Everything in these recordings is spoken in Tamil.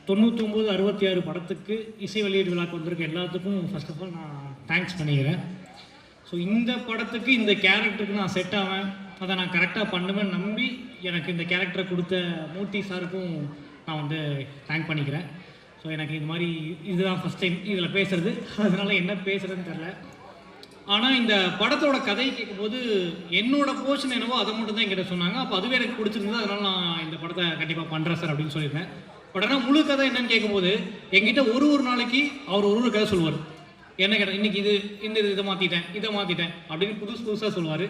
99 66 படத்துக்கு இசை வெளியீடு விழாக்கு வந்திருக்க எல்லாத்துக்கும் ஃபர்ஸ்ட் ஆஃப் ஆல் நான் தேங்க்ஸ் பண்ணிக்கிறேன். ஸோ இந்த படத்துக்கு இந்த கேரக்டருக்கு நான் செட் ஆவேன், அதை நான் கரெக்டாக பண்ணுவேன் நம்பி எனக்கு இந்த கேரக்டரை கொடுத்த மூர்த்தி சாருக்கும் நான் வந்து தேங்க் பண்ணிக்கிறேன். ஸோ எனக்கு இது மாதிரி இதுதான் ஃபஸ்ட் டைம் இதில் பேசுகிறது, அதனால் என்ன பேசுகிறதுன்னு தெரில. ஆனால் இந்த படத்தோட கதை கேட்கும்போது என்னோடய போர்ஷன் என்னவோ அதை மட்டும் தான் என்கிட்ட சொன்னாங்க. அப்போ அதுவே எனக்கு பிடிச்சிருந்தது, அதனால் நான் இந்த படத்தை கண்டிப்பாக பண்ணுறேன் சார் அப்படின்னு சொல்லியிருந்தேன். பட் ஆனால் முழு கதை என்னன்னு கேட்கும்போது என்கிட்ட ஒரு நாளைக்கு அவர் ஒரு கதை சொல்லுவார். என்ன கேட்டால் இன்றைக்கி இதை மாற்றிட்டேன் அப்படின்னு புதுசாக சொல்லுவார்.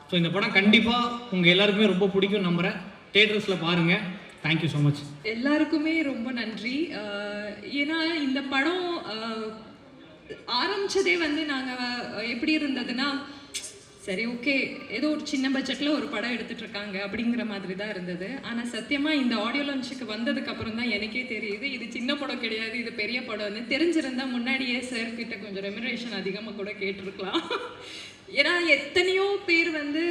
ஸோ இந்த படம் கண்டிப்பாக உங்கள் எல்லாருக்குமே ரொம்ப பிடிக்கும் நம்புகிறேன். தியேட்டர்ஸில் பாருங்கள். Thank you so much. எல்லாருக்குமே ரொம்ப நன்றி. ஏன்னா இந்த படம் ஆரம்பித்ததே வந்து நாங்கள் எப்படி இருந்ததுன்னா, சரி ஓகே ஏதோ ஒரு சின்ன பட்ஜெட்டில் ஒரு படம் எடுத்துகிட்ருக்காங்க அப்படிங்கிற மாதிரி தான் இருந்தது. ஆனால் சத்தியமாக இந்த ஆடியோ லான்ச்சுக்கு வந்ததுக்கப்புறம் தான் எனக்கே தெரியுது இது சின்ன படம் கிடையாது, இது பெரிய படம்னு. தெரிஞ்சிருந்தால் முன்னாடியே சார்கிட்ட கொஞ்சம் ரெமுனரேஷன் அதிகமாக கூட கேட்டிருக்கலாம். ஏன்னா எத்தனையோ பேர் வந்து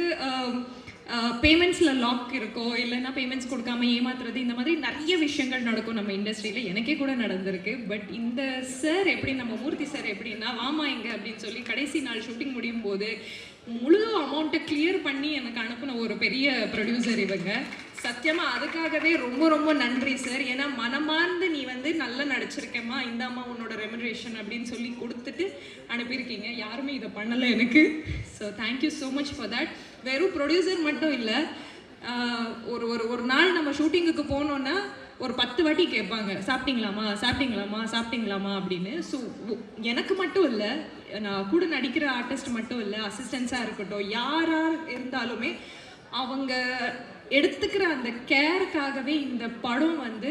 பேமெண்ட்ஸில் லாக் இருக்கோ, இல்லைன்னா பேமெண்ட்ஸ் கொடுக்காம ஏமாத்துறது, இந்த மாதிரி நிறைய விஷயங்கள் நடக்கும் நம்ம இண்டஸ்ட்ரியில். எனக்கே கூட நடந்திருக்கு. பட் இந்த சார் எப்படி, நம்ம மூர்த்தி சார் எப்படின்னா, வாமா எங்க அப்படின்னு சொல்லி கடைசி நாள் ஷூட்டிங் முடியும் போது முழு அமௌண்ட்டை கிளியர் பண்ணி எனக்கு அனுப்பின ஒரு பெரிய ப்ரொடியூசர் இவங்க. சத்தியமாக அதுக்காகவே ரொம்ப ரொம்ப நன்றி சார். ஏன்னா மனமார்ந்து நீ வந்து நல்லா நடிச்சிருக்கேம்மா, இந்தாம்மா உன்னோட ரெமுனரேஷன் அப்படின்னு சொல்லி கொடுத்துட்டு அனுப்பியிருக்கீங்க. யாருமே இதை பண்ணலை எனக்கு. So thank you so much for that. வெறும் ப்ரொடியூசர் மட்டும் இல்லை, ஒரு நாள் நம்ம ஷூட்டிங்குக்கு போனோன்னா ஒரு 10 வாட்டி கேட்பாங்க, சாப்பிட்டீங்களாமா அப்படின்னு. ஸோ எனக்கு மட்டும் இல்லை, நான் கூட நடிக்கிற ஆர்டிஸ்ட் மட்டும் இல்லை, அசிஸ்டன்ஸாக இருக்கட்டும், யாராக இருந்தாலுமே அவங்க எடுத்துக்கிற அந்த கேருக்காகவே இந்த படம் வந்து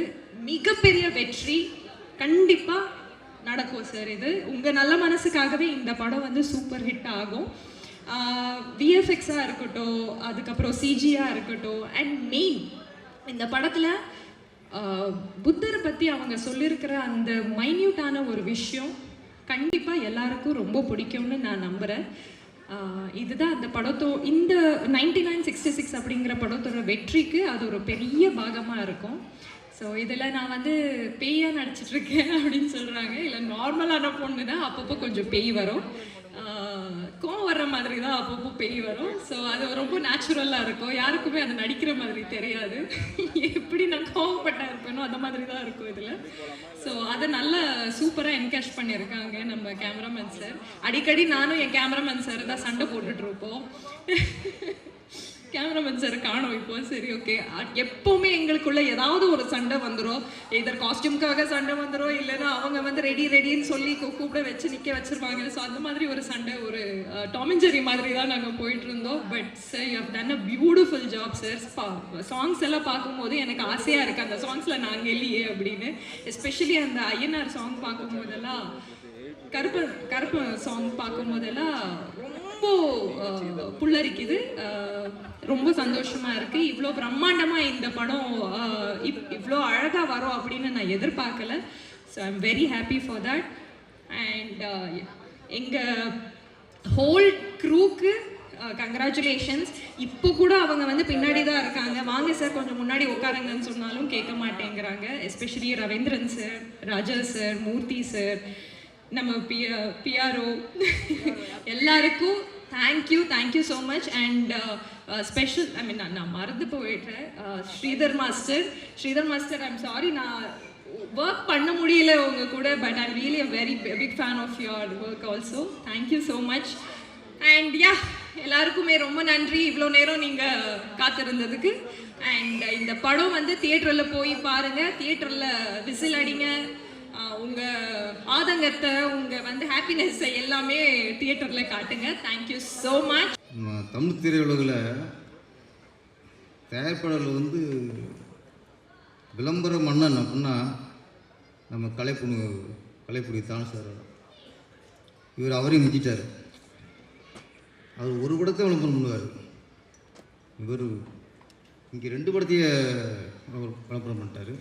மிகப்பெரிய வெற்றி கண்டிப்பாக நடக்கும் சார். இது உங்கள் நல்ல மனசுக்காகவே இந்த படம் வந்து சூப்பர் ஹிட் ஆகும். விஎஃப்எக்ஸாக இருக்கட்டும், அதுக்கப்புறம் சிஜியாக இருக்கட்டும், அண்ட் மெயின் இந்த படத்தில் புத்தரை பற்றி அவங்க சொல்லியிருக்கிற அந்த மைன்யூட்டான ஒரு விஷயம் கண்டிப்பாக எல்லாருக்கும் ரொம்ப பிடிக்கும்னு நான் நம்புகிறேன். இதுதான் அந்த இந்த 9966 அப்படிங்கிற படத்தோட வெற்றிக்கு அது ஒரு பெரிய பாகமாக இருக்கும். ஸோ இதில் நான் வந்து பேயாக நடிச்சிட்ருக்கேன் அப்படின்னு சொல்கிறாங்க. இல்லை நார்மலான பொண்ணு தான், அப்பப்போ கொஞ்சம் பேய் வரும், கோவம் வர்ற மாதிரி தான் அப்பப்போ பேய் வரும். ஸோ அது ரொம்ப நேச்சுரலாக இருக்கும், யாருக்குமே அது நடிக்கிற மாதிரி தெரியாது. எப்படி நான் கோவப்பட்டா இருப்பேனோ அந்த மாதிரி தான் இருக்கும் இதில். ஸோ அதை நல்லா சூப்பராக என்கேஷ் பண்ணியிருக்காங்க நம்ம கேமராமேன் சார். அடிக்கடி நானும் என் கேமராமேன் சார் தான் சண்டை போட்டுட்ருப்போம். கேமராமேன் சார் காணும் இப்போ. சரி ஓகே, எப்போவுமே எங்களுக்குள்ள ஏதாவது ஒரு சண்டை வந்துடும். இதர் காஸ்டியூம்காக சண்டை வந்துடும், இல்லைன்னா அவங்க வந்து ரெடின்னு சொல்லி கூப்பிட வச்சு நிற்க வச்சுருவாங்க. ஸோ அந்த மாதிரி ஒரு சண்டை, ஒரு டாம் அண்ட் ஜெர்ரி மாதிரி தான் நாங்கள் போயிட்டு இருந்தோம். But sir you have done a beautiful job sir. Songs எல்லாம் பார்க்கும்போது எனக்கு ஆசையாக இருக்குது அந்த சாங்ஸில் நாங்கள் இல்லையே அப்படின்னு. எஸ்பெஷலி அந்த ஐயனார் சாங் பார்க்கும்போதெல்லாம், கருப்பு சாங் பார்க்கும்போதெல்லாம் ரொம்ப புல்லரிக்குது, ரொம்ப சந்தோஷமாக இருக்குது. இவ்வளோ பிரம்மாண்டமாக இந்த படம் இவ்வளோ அழகாக வரும் அப்படின்னு நான் எதிர்பார்க்கல. So I am very happy for that. And எங்கள் ஹோல் க்ரூக்கு கங்க்ராச்சுலேஷன்ஸ். இப்போ கூட அவங்க வந்து பின்னாடி தான் இருக்காங்க, வாங்க சார் கொஞ்சம் முன்னாடி உட்காருங்கன்னு சொன்னாலும் கேட்க மாட்டேங்கிறாங்க. Especially Raveendran sir, Raja sir, Moorthy sir, நம்ம பிஆர்ஓ எல்லாருக்கும் thank you so much. And special நான் மறந்து போயிட்டேன், ஸ்ரீதர் மாஸ்டர் ஐம் சாரி, நான் ஒர்க் பண்ண முடியல உங்க கூட. But I'm really a very big fan of your work also. Thank you so much. And எல்லாருக்குமே ரொம்ப நன்றி இவ்வளோ நேரம் நீங்கள் காத்திருந்ததுக்கு. அண்ட் இந்த படம் வந்து தியேட்டரில் போய் பாருங்கள், தியேட்டரில் விசில் அடிங்க, உங்கள் ஆதங்கத்தை, உங்கள் வந்து ஹாப்பினஸ்ஸை எல்லாமே தியேட்டரில் காட்டுங்க. Thank you so much. தமிழ் திரையுலகில் தயாரிப்பாளர்கள் வந்து விளம்பர மன்னன் அப்படின்னா நம்ம கலைப்புடி தான் சார். அவரையும் மிஞ்சிட்டார். அவர் ஒரு படத்தை விளம்பரம் பண்ணுவார், இவர் இங்கே 2 படத்தையே விளம்பரம் பண்ணிட்டார்.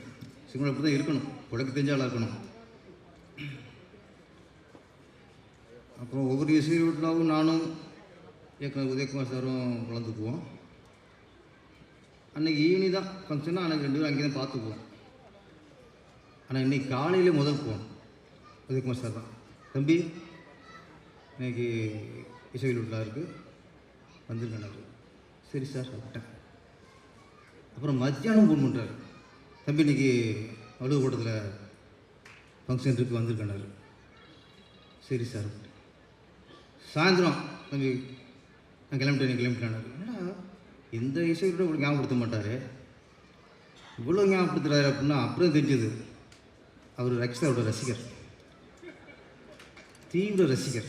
சிங்கள அப்படி தான் இருக்கணும், உடக்கு தெரிஞ்சாலாக இருக்கணும். அப்புறம் ஒவ்வொரு இசை விழாவும் நானும் இயக்குனர் உதயகுமார் சாரும் கலந்துக்குவோம். அன்றைக்கி ஈவினிங் தான் ஃபங்க்ஷனாக, அன்றைக்கி 2 பேரும் அங்கே தான் பார்த்துக்குவோம். ஆனால் இன்றைக்கி காலையிலே முதல் போகணும் உதயகுமார் சார் தான், தம்பி இன்னைக்கு இசை வெளியீடு இருக்குது வந்திருக்கேன். சரி சார் சாப்பிட்டேன். அப்புறம் மத்தியானம் ஃபோன் பண்ணுறாரு, தம்பி இன்றைக்கி அலுவலக கூட்டத்தில் ஃபங்க்ஷன் இருக்குது வந்திருக்கேன். சரி சார். சாயந்தரம் தம்பி நான் கிளம்பிட்டேன். என்னடா இந்த இசையோட இவ்வளோ ஞாபகப்படுத்த மாட்டார், இவ்வளோ ஞாபகப்படுத்துகிறாரு அப்படின்னா அப்புறம் தெரிஞ்சது அவர் ரக்ஷிதாவோட ரசிகர், தீவிர ரசிகர்.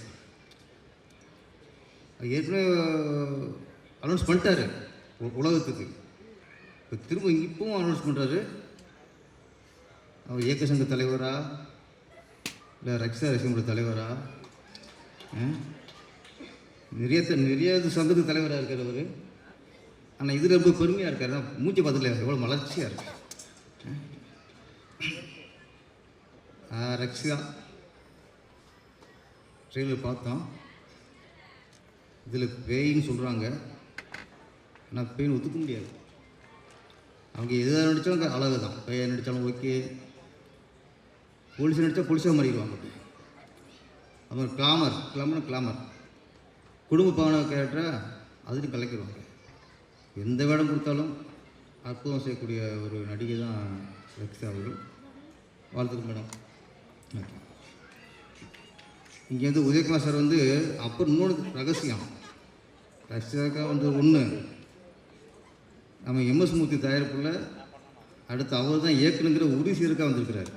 ஏற்கனவே அனௌன்ஸ் பண்ணிட்டாரு உலகத்துக்கு, இப்போ திரும்ப இப்பவும் அனௌன்ஸ் பண்ணுறாரு. அவர் இயக்க சங்க தலைவரா இல்லை ரக்ஷிதா ரசிகங்களோட தலைவரா? நிறைய சங்கத்துக்கு தலைவராக இருக்கார் அவர். ஆனால் இதில் ரொம்ப பெருமையாக இருக்கார். மூச்சு பார்த்துல எவ்வளோ மலர்ச்சியாக இருக்கு. ரக்ஷிதா ட்ரெயிலர் பார்த்தோம். இதில் பேயின்னு சொல்கிறாங்க, ஆனால் பேயின் ஒத்துக்க முடியாது. அவங்க எதாக நடித்தாலும் அழகு தான். பேயை நடித்தாலும் ஓகே, போலீஸை நடித்தா போலீஸாக மாறிடுவாங்க. அப்புறம் கிளாமர் குடும்ப பாவனை கேரக்டரை அதுலேயும் கலைக்கிடுவாங்க. எந்த வேடம் கொடுத்தாலும் அற்புதம் செய்யக்கூடிய ஒரு நடிகை தான் ரக்ஷிதா அவர்கள். வாழ்த்துக்கள் மேடம். இங்கே வந்து உதயகுமார் சார் வந்து அப்புறம் இன்னொன்று ரகசியம், ரக்ஷிதாக்கா வந்து ஒன்று நம்ம எம்எஸ் மூர்த்தி தயாரிப்புள்ள அடுத்து அவர் தான் இயக்குனுங்கிற உறுதி சீருக்காக வந்திருக்கிறார்.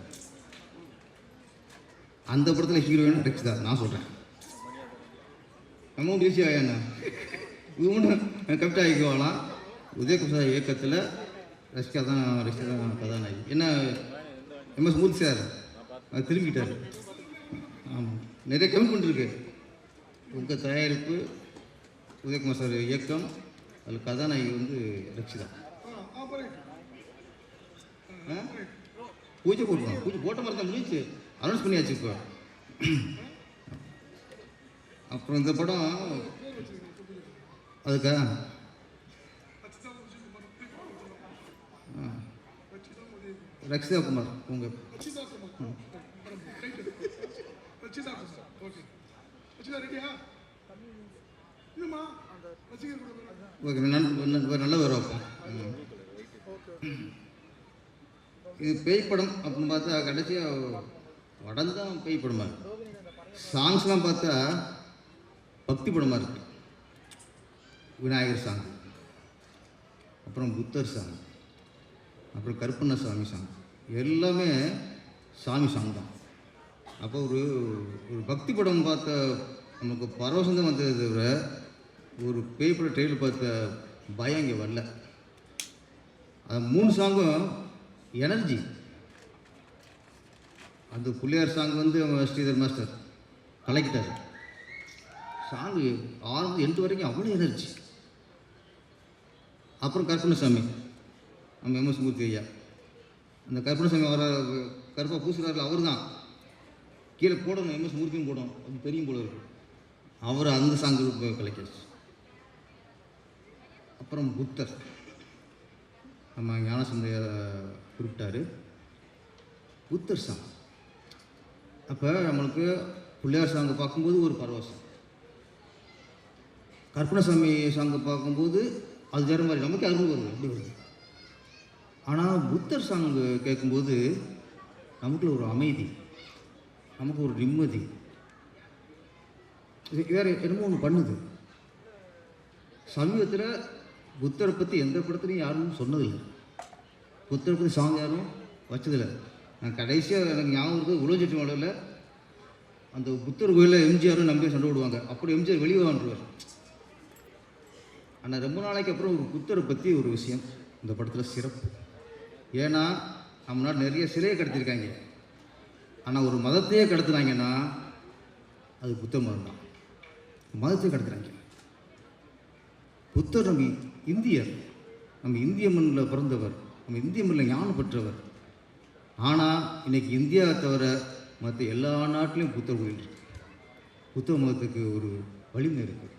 அந்த படத்தில் ஹீரோயின் ரக்ஷிதா. நான் சொல்கிறேன் நம்ம ஈஸி ஆயாண்ணா இவனு கரெக்டாக ஆகிக்குவாங்களாம். உதயகுமார் இயக்கத்தில் ரஷ்கா தான் கதாநாயகி. என்ன எம்எஸ் மூர்த்தி சார் அது திரும்பிட்டார். ஆமாம், நிறைய கமிட்மெண்ட் இருக்கு. உங்கள் தயாரிப்பு, உதயகுமார் சார் இயக்கம், அதில் கதாநாயகி வந்து ரக்ஷிதா. பூஜை போட்டுருவாங்க. பூஜை போட்ட மாதிரி தான் முடிச்சு அனௌன்ஸ் பண்ணியாச்சு. இப்போ அப்புறம் இந்த படம் அதுக்கா ரக்ஷிதா குமார் உங்கள் ஓகே, நல்ல வரும். இது பேய் படம் அப்படின்னு பார்த்தா கடைசியாக படம் தான் பேய் படமாக இருக்கு. சாங்ஸ்லாம் பார்த்தா பக்தி படமாக இருக்கு. விநாயகர் சாங், அப்புறம் புத்தர் சாங், அப்புறம் கருப்பண்ணசாமி சாங், எல்லாமே சாமி சாங் தான். அப்போ ஒரு பக்தி படம் பார்த்த நமக்கு பரவசந்தம் வந்ததை தவிர ஒரு பேய் படம் ட்ரெயிலர் பார்த்த பயம் இங்கே வரல. அது 3 சாங்கும் எனர்ஜி. அந்த பிள்ளையார் சாங் வந்து ஸ்ரீதர் மாஸ்டர் கலக்கிட்டார். சாங்கு 6 வரைக்கும் அவ்வளோ எனர்ஜி. அப்புறம் கருப்பண்ணசாமி, நம்ம எம்எஸ் மூர்த்தி ஐயா, அந்த கருப்பண்ணசாமி அவரை கருப்பாக பூசுகிறாரில் அவர் தான் கீழே போடணும், எம்எஸ் மூர்த்தியும் போடணும், அது தெரியும் போல இருக்கு. அவர் அந்த சாங்கு கலக்கிடுச்சு. அப்புறம் புத்தர், நம்ம ஞானசந்தையர் குறிப்பிட்டார். புத்தர் சாங் அப்போ நம்மளுக்கு பிள்ளையார் சாங்கை பார்க்கும்போது ஒரு பரவசம், கருப்பண்ணசாமி சாங்கை பார்க்கும்போது அது வேறு மாதிரி நமக்கு அருள் வருது, அப்படி வருது. ஆனால் புத்தர் சாங்கு கேட்கும்போது நமக்குள்ள ஒரு அமைதி, நமக்கு ஒரு நிம்மதி, வேறு என்னமோ ஒன்று பண்ணுது. சமீபத்தில் புத்தரை பற்றி எந்த படத்துலையும் யாரும் சொன்னதில்லை, புத்தரை பற்றி சாங் யாரும் வச்சதில்லை. நான் கடைசியாக எனக்கு ஞாபகம் இருக்குது, உலகச்செட்டி மாடலில் அந்த புத்தர் கோயிலில் எம்ஜிஆரும் நம்பியை சண்டை விடுவாங்க. அப்படி எம்ஜிஆர் வெளியே வந்துருவார். ஆனால் ரொம்ப நாளைக்கு அப்புறம் ஒரு புத்தரை பற்றி ஒரு விஷயம் இந்த படத்தில் சிறப்பு. ஏன்னா நம்ம நாடு நிறைய சிலையை கடத்திருக்காங்க, ஆனால் ஒரு மதத்தையே கடத்துனாங்கன்னா அது புத்த மதம் தான். மதத்தையே கடத்துறாங்க. புத்தர் நம்ம இந்தியர், நம்ம இந்திய மண்ணில் பிறந்தவர், நம்ம இந்திய மண்ணில் ஞானம் பெற்றவர். ஆனால் இன்றைக்கி இந்தியாவை தவிர மற்ற எல்லா நாட்டிலையும் புத்தர் கோயில் இருக்குது. புத்த மதத்துக்கு ஒரு வலிமை இருக்குது.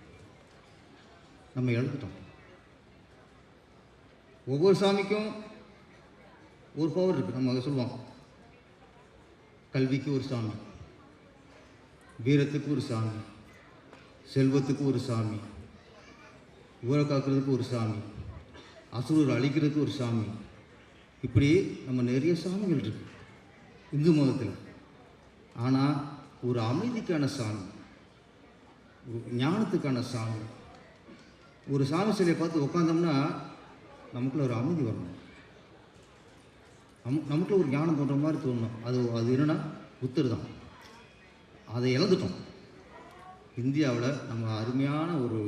நம்ம இழந்துட்டோம். ஒவ்வொரு சாமிக்கும் ஒரு பவர் இருக்குது. நம்ம அதை சொல்லுவோம், கல்விக்கு ஒரு சாமி, வீரத்துக்கு ஒரு சாமி, செல்வத்துக்கு ஒரு சாமி, ஊரை காக்கிறதுக்கு ஒரு சாமி, அசுரர் அழிக்கிறதுக்கு ஒரு சாமி. இப்படி நம்ம நிறைய சாமிகள் இருக்கு இந்து மதத்தில். ஆனால் ஒரு அமைதிக்கான சாமி, ஒரு ஞானத்துக்கான சாமி, ஒரு சாமி சிலையை பார்த்து உட்காந்தோம்னா நமக்குள்ள ஒரு அமைதி வரணும், நமக்குள்ள ஒரு ஞானம் தோன்ற மாதிரி தோணும். அது என்னென்னா புத்தர் தான். அதை இழந்துட்டோம். இந்தியாவில் நம்ம அருமையான ஒரு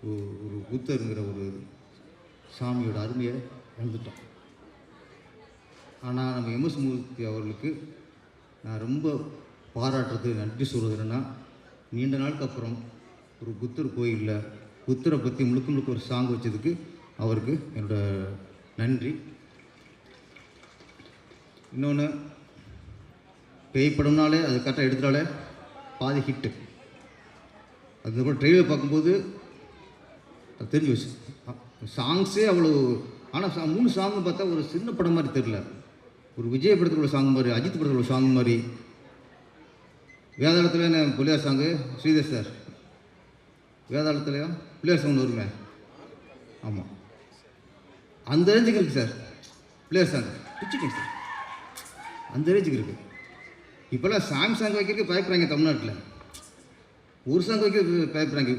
ஒரு புத்தருங்கிற ஒரு சாமியோட அருமையை இழந்துட்டோம். ஆனால் நம்ம எம்எஸ் மூர்த்தி அவர்களுக்கு நான் ரொம்ப பாராட்டுறது, நன்றி சொல்கிறது என்னென்னா, நீண்ட நாளுக்கு அப்புறம் ஒரு புத்தர் கோயிலில் புத்தரை பற்றி முழுக்க முழுக்க ஒரு சாங் வச்சதுக்கு அவருக்கு என்னோட நன்றி. இன்னொன்று, பேய் படம்னாலே அது கரெக்டாக எடுத்துட்டாலே பாதி ஹிட்டு. அதுக்கப்புறம் ட்ரெயிலர் பார்க்கும்போது அது தெரிஞ்சு வச்சு சாங்ஸே அவ்வளோ. ஆனால் 3 சாங்கு பார்த்தா ஒரு சின்ன படம் மாதிரி தெரில. ஒரு விஜய் படத்தில் உள்ள சாங் மாதிரி, அஜித் படத்தில் உள்ள சாங் மாதிரி. வேதாளத்தில் என்ன பிள்ளையார் சாங்கு, ஸ்ரீதர் சார் வேதாளத்துலையும் பிள்ளையார் சாங் வருமே. ஆமாம், அந்த ரேஞ்சுக்கு இருக்குது சார் பிள்ளையார் சாங். பிடிச்சிட்டேன் சார், அந்த ரேஞ்சுக்கு இருக்குது. இப்போல்லாம் சாங் வைக்கிறதுக்கு பயப்படுறாங்க தமிழ்நாட்டில். ஒரு சாங் வைக்கிறதுக்கு பயப்படுறாங்க,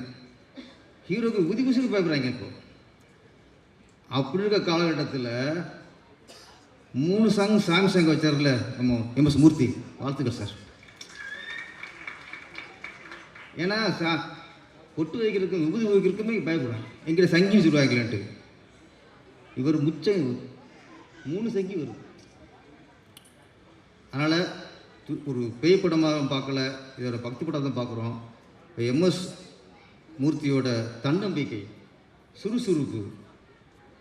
ஹீரோக்கு உதிகுசுக்கு பயப்படுறாங்க. இப்போ அப்படி இருக்க காலகட்டத்தில் 3 சாங் வச்சார்ல நம்ம எம்எஸ் மூர்த்தி, வாழ்த்துக்கள் சார். ஏன்னா பொட்டு வைக்கிறதுக்கும் விபூதி வைக்கிறதுக்குமே பயப்படுறாங்க, எங்கிட்ட சங்கி சொல்லுவாங்களான்ட்டு. இவர் முச்சம் 3 சங்கி வரும். அதனால் ஒரு பேய் படமாக பார்க்கல, இதோட பக்தி படம் தான் பார்க்குறோம். இப்போ எம்எஸ் மூர்த்தியோட தன்னம்பிக்கை, சுறுசுறுப்பு,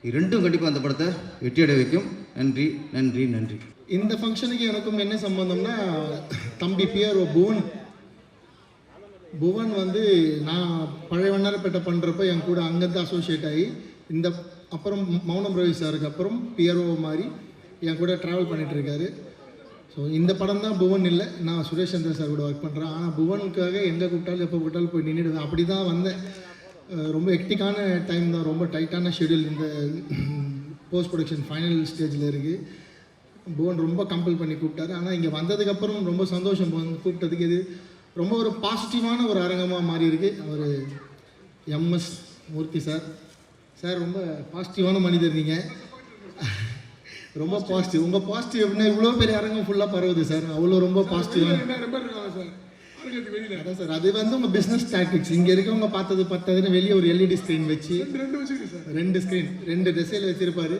இது ரெண்டும் கண்டிப்பாக அந்த படத்தை வெற்றியடை வைக்கும். நன்றி நன்றி நன்றி. இந்த ஃபங்க்ஷனுக்கு எனக்கும் என்ன சம்பந்தம்னா, தம்பி பியர் புவன் வந்து நான் பழைய வண்ணாரப்பேட்டை பண்ணுறப்ப என் கூட அங்கேருந்து அசோசியேட் ஆகி, இந்த அப்புறம் மௌனம் ரவி சாருக்கு அப்புறம் பியரோ மாதிரி என் கூட ட்ராவல் பண்ணிகிட்ருக்காரு. ஸோ இந்த படம் தான் புவன் இல்லை, நான் சுரேஷ் சந்திர சார் கூட ஒர்க் பண்ணுறேன். ஆனால் புவனுக்காக எங்கே கூப்பிட்டாலும் எப்போ கூப்பிட்டாலும் போய் நின்றுடுவேன். அப்படி தான் வந்தேன். ரொம்ப ஹெக்டிக்கான டைம் தான், ரொம்ப டைட்டான ஷெடியூல். இந்த போஸ்ட் ப்ரொடக்ஷன் ஃபைனல் ஸ்டேஜில் இருக்குது. புவன் ரொம்ப கம்பல் பண்ணி கூப்பிட்டாரு. ஆனால் இங்கே வந்ததுக்கப்புறம் ரொம்ப சந்தோஷம். கூப்பிட்டதுக்கு இது ரொம்ப ஒரு பாசிட்டிவான ஒரு அரங்கமாக மாறி இருக்கு. அவர் எம்எஸ் மூர்த்தி சார் ரொம்ப பாசிட்டிவான மனிதர். நீங்கள் ரொம்ப பாசிட்டிவ். உங்கள் பாசிட்டிவ் எப்படின்னா இவ்வளோ பெரிய அரங்கம் ஃபுல்லாக பரவுது சார். அவ்வளோ ரொம்ப பாசிட்டிவான அதான் சார். அது வந்து உங்கள் பிஸ்னஸ் டாக்டிக்ஸ். இங்கே இருக்கவங்க பார்த்ததுன்னு வெளியே ஒரு எல்இடி ஸ்க்ரீன் வச்சு 2 ஸ்க்ரீன் 2 திசையில் வச்சுருப்பார்.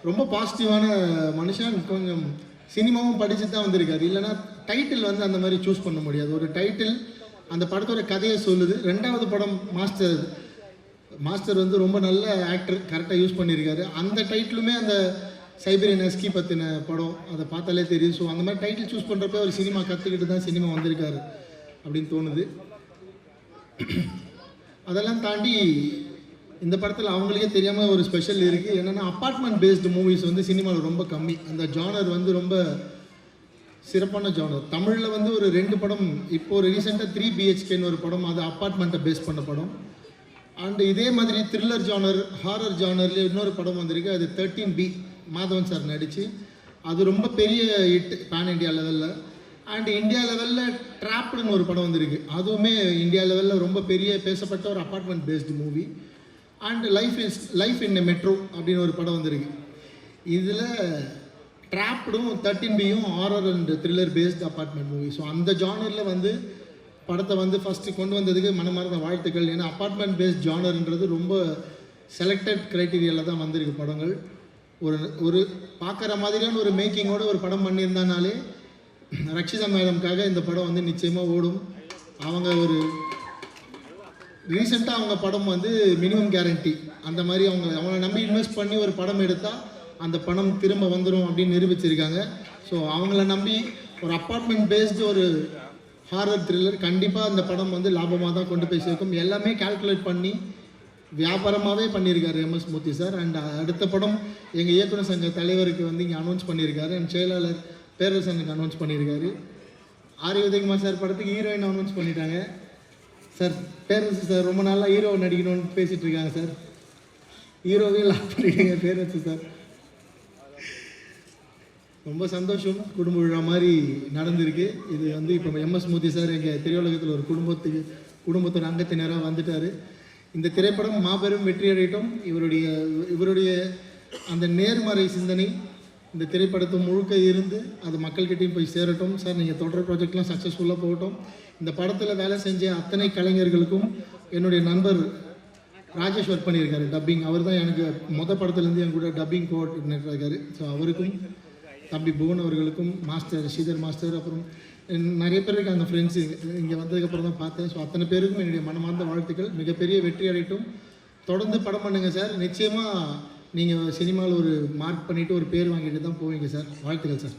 ரொம்ப பாசிட்டிவான மனுஷன். கொஞ்சம் சினிமாவும் படித்து தான் வந்திருக்காரு. இல்லைனா டைட்டில் வந்து அந்த மாதிரி சூஸ் பண்ண முடியாது. ஒரு டைட்டில் அந்த படத்தோட கதையை சொல்லுது. 2வது படம் மாஸ்டர் வந்து ரொம்ப நல்ல ஆக்டர், கரெக்டாக யூஸ் பண்ணியிருக்காரு. அந்த டைட்டிலுமே அந்த சைபீரியன் ஹஸ்கி பற்றின படம், அதை பார்த்தாலே தெரியும். ஸோ அந்த மாதிரி டைட்டில் சூஸ் பண்ணுறப்ப ஒரு சினிமா கற்றுக்கிட்டு தான் சினிமா வந்திருக்காரு அப்படின்னு தோணுது. அதெல்லாம் தாண்டி இந்த படத்தில் அவங்களுக்கே தெரியாமல் ஒரு ஸ்பெஷல் இருக்குது. என்னென்னா அப்பார்ட்மெண்ட் பேஸ்டு மூவிஸ் வந்து சினிமாவில் ரொம்ப கம்மி. அந்த ஜானர் வந்து ரொம்ப சிறப்பான ஜானர். தமிழில் வந்து ஒரு 2 படம், இப்போ ஒரு ரீசெண்டாக 3 BHKன்னு ஒரு படம், அது அப்பார்ட்மெண்ட்டை பேஸ் பண்ண படம். அண்டு இதே மாதிரி த்ரில்லர் ஜானர், ஹாரர் ஜானர்லேயே இன்னொரு படம் வந்திருக்கு. அது 13B, மாதவன் சார் நடித்து. அது ரொம்ப பெரிய ஹிட் பேன் இண்டியா லெவலில். அண்ட் இந்தியா லெவலில் ட்ராப்டுன்னு ஒரு படம் வந்திருக்கு. அதுவுமே இந்தியா லெவலில் ரொம்ப பெரிய பேசப்பட்ட ஒரு apartment based movie. And life in metro அப்படின்னு ஒரு படம் வந்திருக்கு. இதில் ட்ராப்டும் 13Bயும் horror and thriller based apartment movie. So அந்த ஜானரில் வந்து படத்தை வந்து ஃபஸ்ட்டு கொண்டு வந்ததுக்கு மனமார்ந்த வாழ்த்துக்கள். ஏன்னா அப்பார்ட்மெண்ட் பேஸ்ட் ஜானர்ன்றது ரொம்ப செலக்டட் க்ரைட்டீரியாவில் தான் வந்திருக்கு படங்கள். ஒரு பார்க்குற மாதிரியான ஒரு மேக்கிங்கோட ஒரு படம் பண்ணியிருந்தானாலே ரக்ஷிதா மேடம்காக இந்த படம் வந்து நிச்சயமாக ஓடும். அவங்க ஒரு ரீசெண்டாக அவங்க படம் வந்து மினிமம் கேரண்டி அந்த மாதிரி அவங்கள நம்பி இன்வெஸ்ட் பண்ணி ஒரு படம் எடுத்தால் அந்த பணம் திரும்ப வந்துடும் அப்படின்னு நிரூபிச்சிருக்காங்க. ஸோ அவங்கள நம்பி ஒரு அப்பார்ட்மெண்ட் பேஸ்டு ஒரு ஹாரர் த்ரில்லர் கண்டிப்பாக அந்த படம் வந்து லாபமாக தான் கொண்டு போய் சேர்க்கும். எல்லாமே கால்குலேட் பண்ணி வியாபாரமாகவே பண்ணியிருக்காரு எம்எஸ் மூர்த்தி சார். அண்ட் அடுத்த படம் எங்கள் இயக்குனர் சங்க தலைவருக்கு வந்து இங்கே அனௌன்ஸ் பண்ணியிருக்காரு. அண்ட் செயலாளர் பேரரசனுக்கு அனௌன்ஸ் பண்ணியிருக்காரு. ஆரி உதயகுமார் சார் படத்துக்கு ஹீரோயின் அனௌன்ஸ் பண்ணிட்டாங்க சார். பேரண்ட்ஸ் சார் ரொம்ப நாளாக ஹீரோ நடிக்கணும்னு பேசிகிட்டு இருக்காங்க சார். ஹீரோவே லாக் பண்ணிட்டீங்க பேரண்ட்ஸு சார். ரொம்ப சந்தோஷம். குடும்ப விழா மாதிரி நடந்திருக்கு. இது வந்து இப்போ எம்எஸ் மூர்த்தி சார் எங்கள் திரையுலகத்தில் ஒரு குடும்பத்தோட அங்கத்தினராக வந்துட்டார். இந்த திரைப்படம் மாபெரும் வெற்றி அடையட்டும். இவருடைய அந்த நேர்மறை சிந்தனை இந்த திரைப்படத்தை முழுக்க இருந்து அது மக்கள்கிட்டையும் போய் சேரட்டும். சார் நீங்கள் தொடர் ப்ராஜெக்ட்லாம் சக்ஸஸ்ஃபுல்லாக போகட்டும். இந்த படத்தில் வேலை செஞ்ச அத்தனை கலைஞர்களுக்கும் என்னுடைய நண்பர் ராஜேஷ் ஒர்க் பண்ணியிருக்காரு டப்பிங். அவர் தான் எனக்கு படத்துலேருந்து என் கூட டப்பிங் கோஆர்டினேட்டர் இருக்கார். ஸோ அவருக்கும் தம்பி புவன் அவர்களுக்கும் மாஸ்டர் ஸ்ரீதர் மாஸ்டர் அப்புறம் நிறைய பேர் இருக்காங்க ஃப்ரெண்ட்ஸு. இங்கே வந்ததுக்கப்புறம் தான் பார்த்தேன். ஸோ அத்தனை பேருக்கும் என்னுடைய மனமார்ந்த வாழ்த்துக்கள். மிகப்பெரிய வெற்றி அடையட்டும். தொடர்ந்து படம் பண்ணுங்கள் சார். நிச்சயமாக நீங்கள் சினிமாவில் ஒரு மார்க் பண்ணிவிட்டு ஒரு பேர் வாங்கிட்டு தான் போவீங்க சார். வாழ்த்துக்கள் சார்.